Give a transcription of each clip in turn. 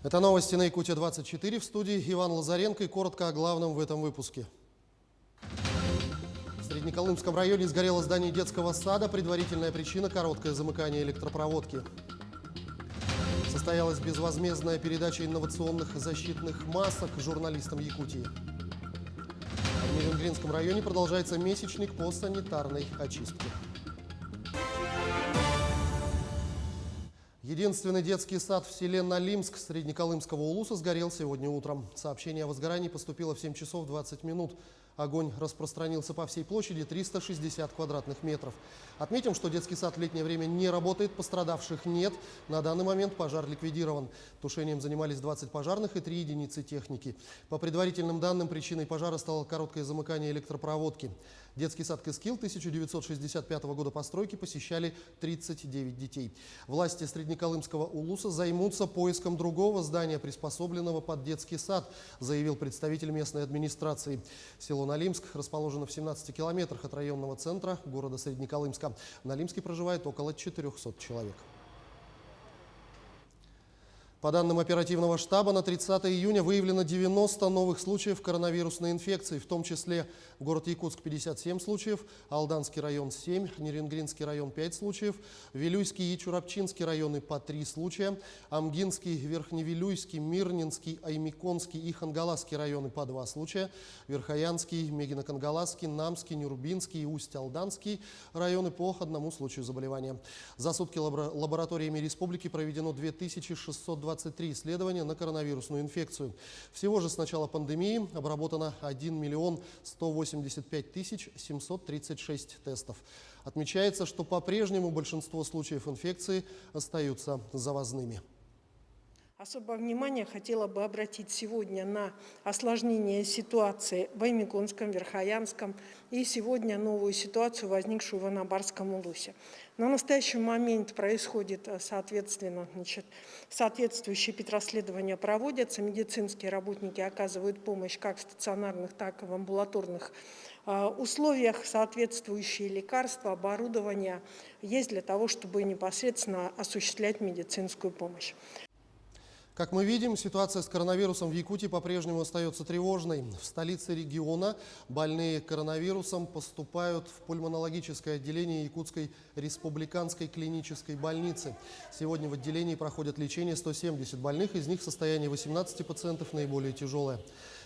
Это новости на Якутия-24. В студии Иван Лазаренко и коротко о главном в этом выпуске. В Среднеколымском районе сгорело здание детского сада. Предварительная причина – короткое замыкание электропроводки. Состоялась безвозмездная передача инновационных защитных масок журналистам Якутии. В Нерюнгринском районе продолжается месячник по санитарной очистке. Единственный детский сад в селе Налимск Среднеколымского улуса сгорел сегодня утром. Сообщение о возгорании поступило в 7 часов 20 минут. Огонь распространился по всей площади 360 квадратных метров. Отметим, что детский сад в летнее время не работает, пострадавших нет. На данный момент пожар ликвидирован. Тушением занимались 20 пожарных и 3 единицы техники. По предварительным данным, причиной пожара стало короткое замыкание электропроводки. Детский сад Кыскил 1965 года постройки посещали 39 детей. Власти Среднеколымского улуса займутся поиском другого здания, приспособленного под детский сад, заявил представитель местной администрации. Село Налимск расположено в 17 километрах от районного центра города Среднеколымска. В Налимске проживает около 400 человек. По данным оперативного штаба, на 30 июня выявлено 90 новых случаев коронавирусной инфекции, в том числе город Якутск 57 случаев, Алданский район 7, Нерюнгринский район 5 случаев, Вилюйский и Чурапчинский районы по 3 случая, Амгинский, Верхневилюйский, Мирнинский, Аймиконский и Хангаласский районы по 2 случая, Верхоянский, Мегино-Кангаласский, Намский, Нюрбинский и Усть-Алданский районы по 1 случаю заболевания. За сутки лабораториями республики проведено 2623 исследования на коронавирусную инфекцию. Всего же с начала пандемии обработано 1 миллион 185 тысяч 736 тестов. Отмечается, что по-прежнему большинство случаев инфекции остаются завозными. Особое внимание хотела бы обратить сегодня на осложнение ситуации в Аймиконском, Верхоянском и сегодня новую ситуацию, возникшую в Анабарском улусе. На настоящий момент происходит, соответственно, соответствующие петросследования проводятся. Медицинские работники оказывают помощь как в стационарных, так и в амбулаторных условиях. Соответствующие лекарства, оборудование есть для того, чтобы непосредственно осуществлять медицинскую помощь. Как мы видим, ситуация с коронавирусом в Якутии по-прежнему остается тревожной. В столице региона больные коронавирусом поступают в пульмонологическое отделение Якутской республиканской клинической больницы. Сегодня в отделении проходят лечение 170 больных, из них состояние 18 пациентов наиболее тяжелое.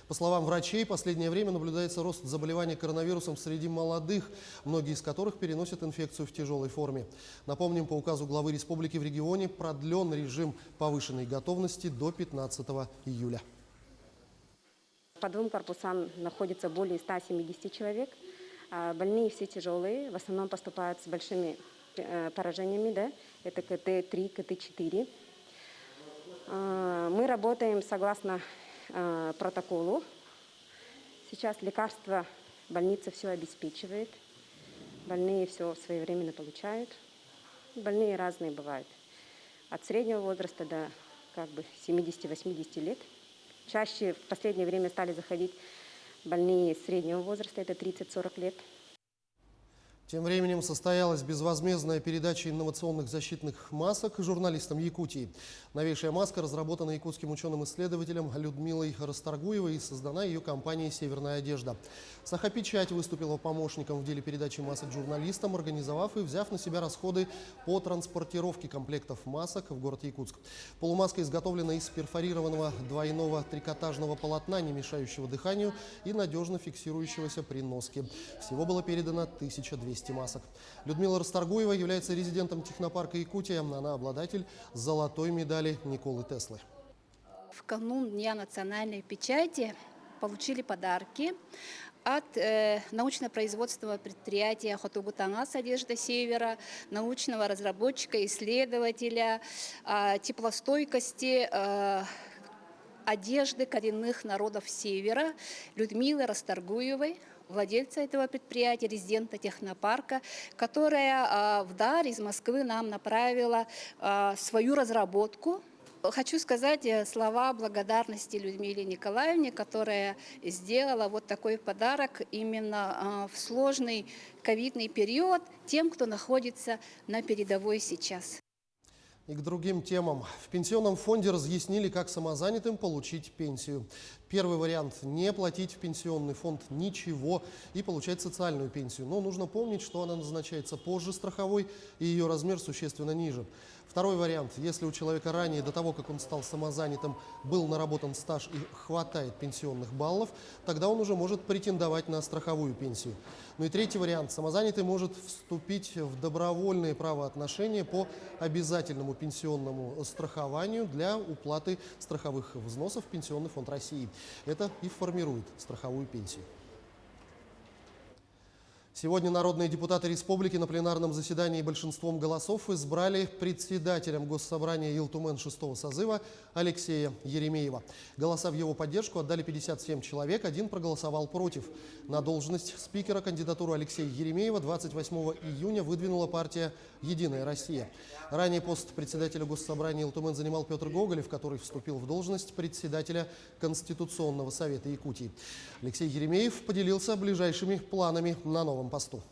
По словам врачей, в последнее время наблюдается рост заболеваний коронавирусом среди молодых, многие из которых переносят инфекцию в тяжелой форме. Напомним, по указу главы республики в регионе продлен режим повышенной готовности до 15 июля. По 2 корпусам находится более 170 человек. Больные все тяжелые, в основном поступают с большими поражениями, да? Это КТ-3, КТ-4. Мы работаем согласно протоколу. Сейчас лекарства больница все обеспечивает. Больные все своевременно получают. Больные разные бывают. От среднего возраста до 70-80 лет. Чаще в последнее время стали заходить больные среднего возраста, это 30-40 лет. Тем временем состоялась безвозмездная передача инновационных защитных масок журналистам Якутии. Новейшая маска разработана якутским ученым-исследователем Людмилой Расторгуевой и создана ее компанией «Северная одежда». Сахапечать выступила помощником в деле передачи масок журналистам, организовав и взяв на себя расходы по транспортировке комплектов масок в город Якутск. Полумаска изготовлена из перфорированного двойного трикотажного полотна, не мешающего дыханию и надежно фиксирующегося при носке. Всего было передано 1200 масок. Людмила Расторгуева является резидентом технопарка Якутия. Она обладатель золотой медали Николы Теслы. В канун Дня национальной печати получили подарки от научно-производственного предприятия Хотугутангас «Одежда Севера», научного разработчика, исследователя теплостойкости одежды коренных народов Севера Людмилы Расторгуевой, владельца этого предприятия, резидента технопарка, которая в дар из Москвы нам направила свою разработку. Хочу сказать слова благодарности Людмиле Николаевне, которая сделала вот такой подарок именно в сложный ковидный период тем, кто находится на передовой сейчас. И к другим темам. В пенсионном фонде разъяснили, как самозанятым получить пенсию. Первый вариант – не платить в пенсионный фонд ничего и получать социальную пенсию. Но нужно помнить, что она назначается позже страховой и ее размер существенно ниже. Второй вариант – если у человека ранее, до того, как он стал самозанятым, был наработан стаж и хватает пенсионных баллов, тогда он уже может претендовать на страховую пенсию. Ну и третий вариант – самозанятый может вступить в добровольные правоотношения по обязательному пенсионному страхованию для уплаты страховых взносов в Пенсионный фонд России. Это и формирует страховую пенсию. Сегодня народные депутаты республики на пленарном заседании большинством голосов избрали председателем Госсобрания Елтумен 6-го созыва Алексея Еремеева. Голоса в его поддержку отдали 57 человек, один проголосовал против. На должность спикера кандидатуру Алексея Еремеева 28 июня выдвинула партия «Единая Россия». Ранее пост председателя Госсобрания Елтумен занимал Петр Гоголев, который вступил в должность председателя Конституционного совета Якутии. Алексей Еремеев поделился ближайшими планами на новом посту.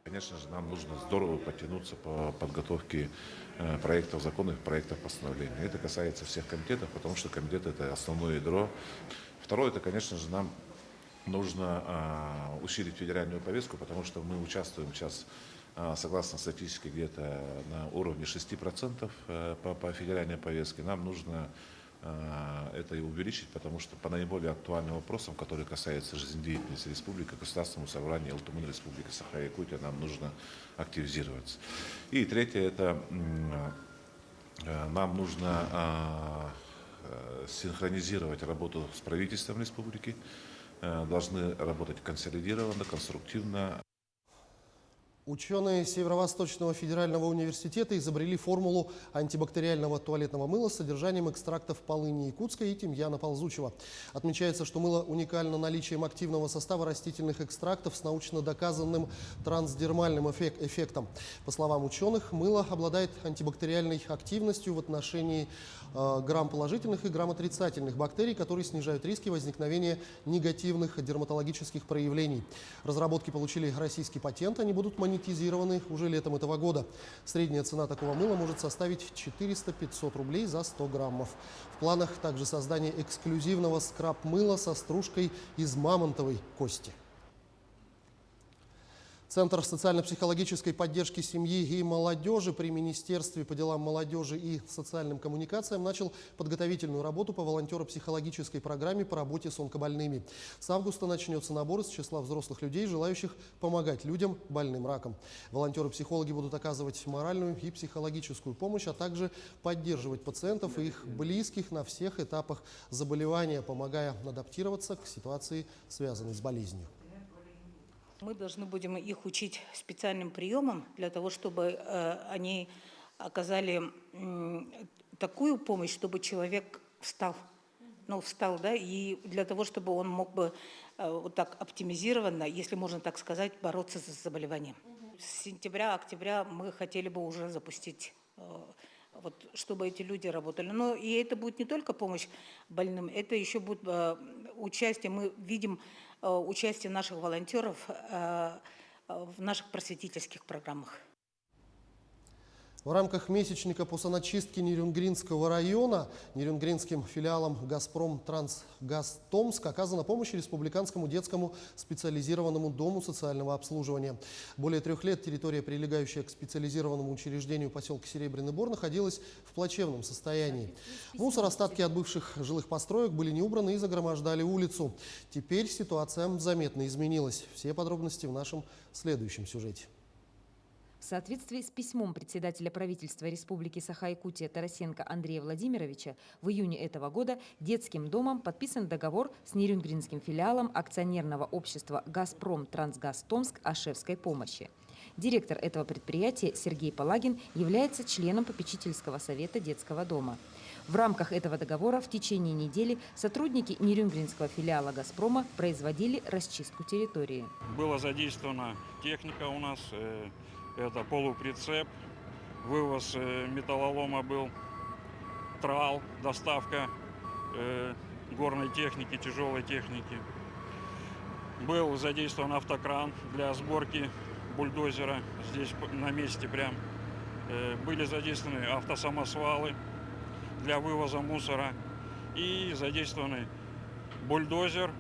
Конечно же, нам нужно здорово подтянуться по подготовке проектов законов, проектов постановлений. Это касается всех комитетов, потому что комитет – это основное ядро. Второе – это, конечно же, нам нужно усилить федеральную повестку, потому что мы участвуем сейчас, согласно статистике, где-то на уровне 6% по федеральной повестке. Нам нужно это и увеличить, потому что по наиболее актуальным вопросам, которые касаются жизнедеятельности республики, Государственному собранию Елтумен Республики Саха-Якутия, нам нужно активизироваться. И третье, это нам нужно синхронизировать работу с правительством республики, должны работать консолидированно, конструктивно. Ученые Северо-Восточного федерального университета изобрели формулу антибактериального туалетного мыла с содержанием экстрактов полыни якутской и тимьяна ползучего. Отмечается, что мыло уникально наличием активного состава растительных экстрактов с научно доказанным трансдермальным эффектом. По словам ученых, мыло обладает антибактериальной активностью в отношении грамм-положительных и грамм-отрицательных бактерий, которые снижают риски возникновения негативных дерматологических проявлений. Разработки получили российский патент, они будут монетизированы уже летом этого года. Средняя цена такого мыла может составить 400-500 рублей за 100 граммов. В планах также создание эксклюзивного скраб-мыла со стружкой из мамонтовой кости. Центр социально-психологической поддержки семьи и молодежи при Министерстве по делам молодежи и социальным коммуникациям начал подготовительную работу по волонтеро-психологической программе по работе с онкобольными. С августа начнется набор из числа взрослых людей, желающих помогать людям, больным раком. Волонтеры-психологи будут оказывать моральную и психологическую помощь, а также поддерживать пациентов и их близких на всех этапах заболевания, помогая адаптироваться к ситуации, связанной с болезнью. Мы должны будем их учить специальным приемам для того, чтобы они оказали такую помощь, чтобы человек встал. Встал, да, и для того, чтобы он мог бы вот так оптимизированно, если можно так сказать, бороться с заболеванием. С сентября-октября мы хотели бы уже запустить, вот, чтобы эти люди работали. Но и это будет не только помощь больным, это еще будет участие, мы видим участие наших волонтеров в наших просветительских программах. В рамках месячника по саночистке Нерюнгринского района Нерюнгринским филиалом «Газпром Трансгаз Томск» оказана помощь Республиканскому детскому специализированному дому социального обслуживания. Более 3 лет территория, прилегающая к специализированному учреждению поселка Серебряный Бор, находилась в плачевном состоянии. Мусор, остатки от бывших жилых построек были не убраны и загромождали улицу. Теперь ситуация заметно изменилась. Все подробности в нашем следующем сюжете. В соответствии с письмом председателя правительства Республики Саха-Якутия Тарасенко Андрея Владимировича в июне этого года детским домом подписан договор с Нерюнгринским филиалом акционерного общества «Газпром Трансгаз Томск» о шефской помощи. Директор этого предприятия Сергей Палагин является членом попечительского совета детского дома. В рамках этого договора в течение недели сотрудники Нерюнгринского филиала «Газпрома» производили расчистку территории. Была задействована техника у нас. Это полуприцеп, вывоз металлолома был, трал, доставка горной техники, тяжелой техники. Был задействован автокран для сборки бульдозера здесь на месте прям. были задействованы автосамосвалы для вывоза мусора и задействованы бульдозер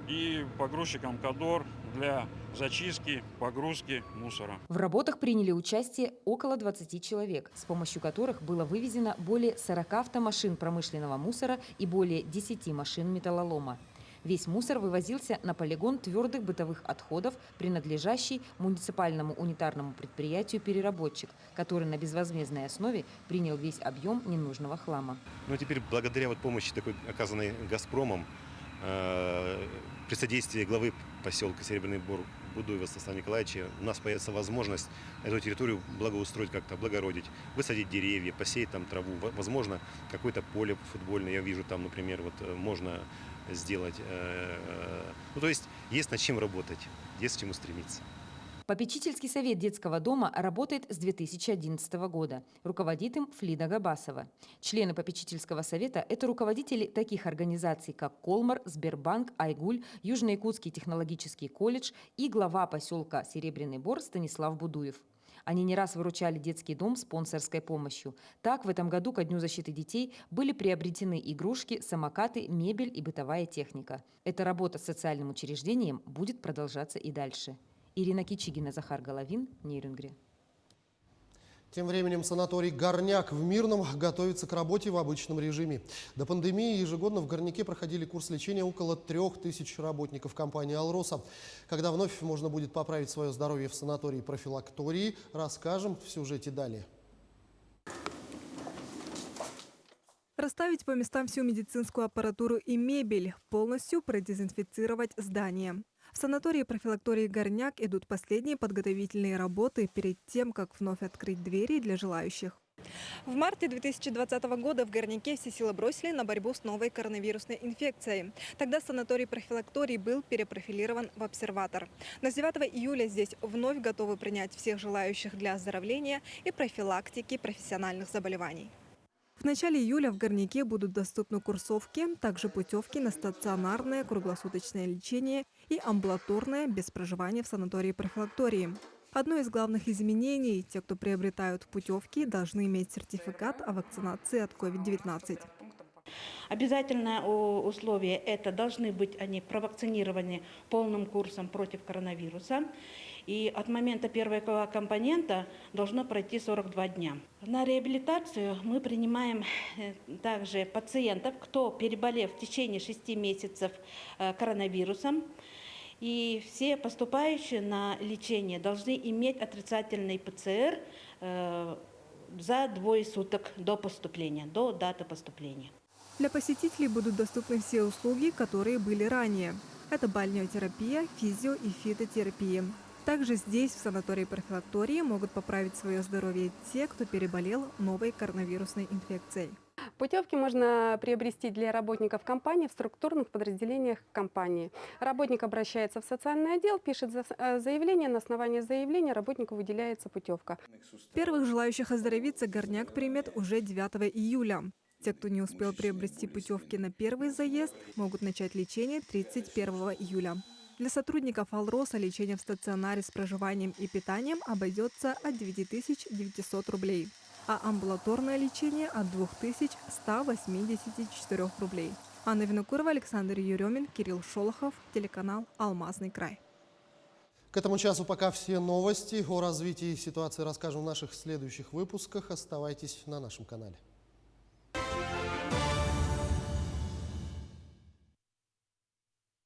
и погрузчиком КАДОР для зачистки, погрузки мусора. В работах приняли участие около 20 человек, с помощью которых было вывезено более 40 автомашин промышленного мусора и более 10 машин металлолома. Весь мусор вывозился на полигон твердых бытовых отходов, принадлежащий муниципальному унитарному предприятию «Переработчик», который на безвозмездной основе принял весь объем ненужного хлама. Ну а теперь благодаря помощи такой, оказанной «Газпромом», при содействии главы поселка Серебряный Бор Будуева Станислава Николаевича у нас появится возможность эту территорию благоустроить как-то, облагородить, высадить деревья, посеять там траву, возможно, какое-то поле футбольное, я вижу там, например, вот можно сделать. Ну, то есть над чем работать, есть к чему стремиться. Попечительский совет детского дома работает с 2011 года. Руководит им Флида Габасова. Члены попечительского совета – это руководители таких организаций, как Колмар, Сбербанк, Айгуль, Южно-Якутский технологический колледж и глава поселка Серебряный Бор Станислав Будуев. Они не раз выручали детский дом спонсорской помощью. Так, в этом году ко Дню защиты детей были приобретены игрушки, самокаты, мебель и бытовая техника. Эта работа с социальным учреждением будет продолжаться и дальше. Ирина Кичигина, Захар Головин, Нейрюнгри. Тем временем санаторий «Горняк» в Мирном готовится к работе в обычном режиме. До пандемии ежегодно в Горняке проходили курс лечения около 3000 работников компании «Алроса». Когда вновь можно будет поправить свое здоровье в санатории-профилактории, расскажем в сюжете далее. Расставить по местам всю медицинскую аппаратуру и мебель, полностью продезинфицировать здание. В санатории-профилактории «Горняк» идут последние подготовительные работы перед тем, как вновь открыть двери для желающих. В марте 2020 года в Горняке все силы бросили на борьбу с новой коронавирусной инфекцией. Тогда санаторий-профилакторий был перепрофилирован в обсерватор. Но с 9 июля здесь вновь готовы принять всех желающих для оздоровления и профилактики профессиональных заболеваний. В начале июля в Горняке будут доступны курсовки, также путевки на стационарное круглосуточное лечение и амбулаторное без проживания в санатории-профилактории. Одно из главных изменений – те, кто приобретают путевки, должны иметь сертификат о вакцинации от COVID-19. Обязательное условие – это должны быть они провакцинированы полным курсом против коронавируса. И от момента первого компонента должно пройти 42 дня. На реабилитацию мы принимаем также пациентов, кто переболев в течение 6 месяцев коронавирусом. И все поступающие на лечение должны иметь отрицательный ПЦР за 2 суток до поступления, до даты поступления. Для посетителей будут доступны все услуги, которые были ранее. Это бальнеотерапия, физио- и фитотерапия. Также здесь, в санатории-профилактории, могут поправить свое здоровье те, кто переболел новой коронавирусной инфекцией. Путевки можно приобрести для работников компании в структурных подразделениях компании. Работник обращается в социальный отдел, пишет заявление, на основании заявления работнику выделяется путевка. Первых желающих оздоровиться Горняк примет уже 9 июля. Те, кто не успел приобрести путевки на первый заезд, могут начать лечение 31 июля. Для сотрудников «Алроса» лечение в стационаре с проживанием и питанием обойдется от 9900 рублей, а амбулаторное лечение от 2184 рублей. Анна Винокурова, Александр Еремин, Кирилл Шолохов, телеканал «Алмазный край». К этому часу пока все новости. О развитии ситуации расскажем в наших следующих выпусках. Оставайтесь на нашем канале.